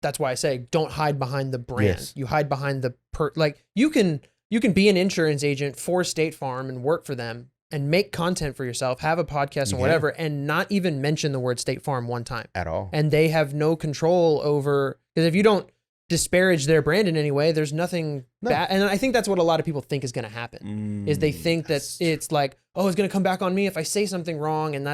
that's why I say don't hide behind the brand. Yes. You hide behind the like you can be an insurance agent for State Farm and work for them and make content for yourself, have a podcast and whatever, and not even mention the word State Farm one time At all. And they have no control over, because if you don't disparage their brand in any way, there's nothing bad. And I think that's what a lot of people think is going to happen is they think that it's like, oh, it's going to come back on me if I say something wrong. And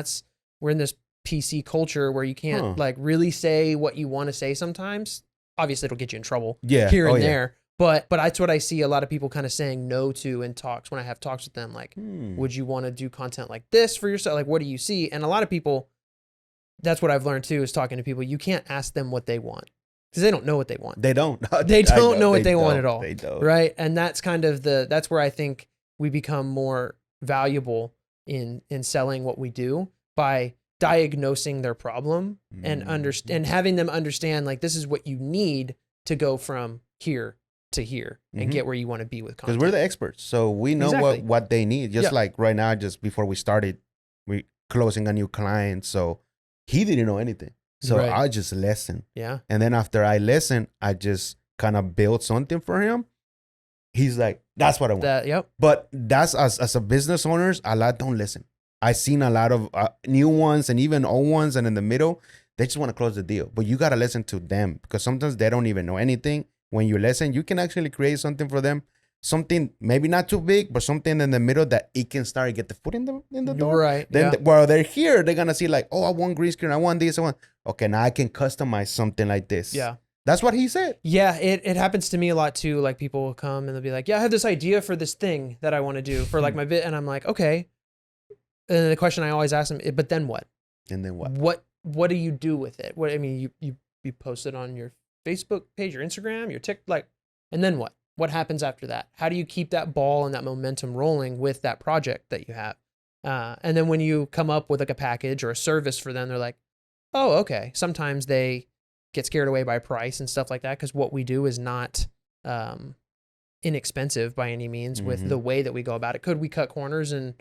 we're in this PC culture where you can't like really say what you want to say sometimes. Obviously it'll get you in trouble here and there. But that's what I see a lot of people kind of saying no to in talks when I have talks with them. Like, would you want to do content like this for yourself? Like, what do you see? And a lot of people, that's what I've learned too, is talking to people. You can't ask them what they want because they don't know what they want. They don't. They don't know what they want at all. They don't. Right. And that's kind of that's where I think we become more valuable in selling what we do by diagnosing their problem and having them understand, like, this is what you need to go from here to here and get where you want to be with content. Because we're the experts, so we know what they need. Just like right now, just before we started, we closing a new client, so he didn't know anything. So I just listened. Yeah. And then after I listened, I just kind of built something for him. He's like, that's what I want. But that's as a business owners, a lot don't listen. I've seen a lot of new ones and even old ones, and in the middle, they just want to close the deal. But you got to listen to them because sometimes they don't even know anything. When you listen, you can actually create something for them. Something maybe not too big, but something in the middle that it can start to get the foot in the door. Right. Then while they're here, they're going to see like, oh, I want green screen. I want this. I want. Okay, now I can customize something like this. Yeah. That's what he said. Yeah, it happens to me a lot too. Like people will come and they'll be like, yeah, I have this idea for this thing that I want to do for like my bit. And I'm like, okay. And the question I always ask them, but then what? And then what? What do you do with it? What I mean, you post it on your Facebook page, your Instagram, your TikTok, and then what? What happens after that? How do you keep that ball and that momentum rolling with that project that you have? And then when you come up with like a package or a service for them, they're like, oh, okay. Sometimes they get scared away by price and stuff like that because what we do is not inexpensive by any means with the way that we go about it. Could we cut corners and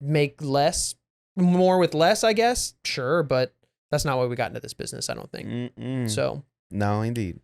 make more with less, I guess? Sure, but that's not why we got into this business, I don't think. So... No, indeed.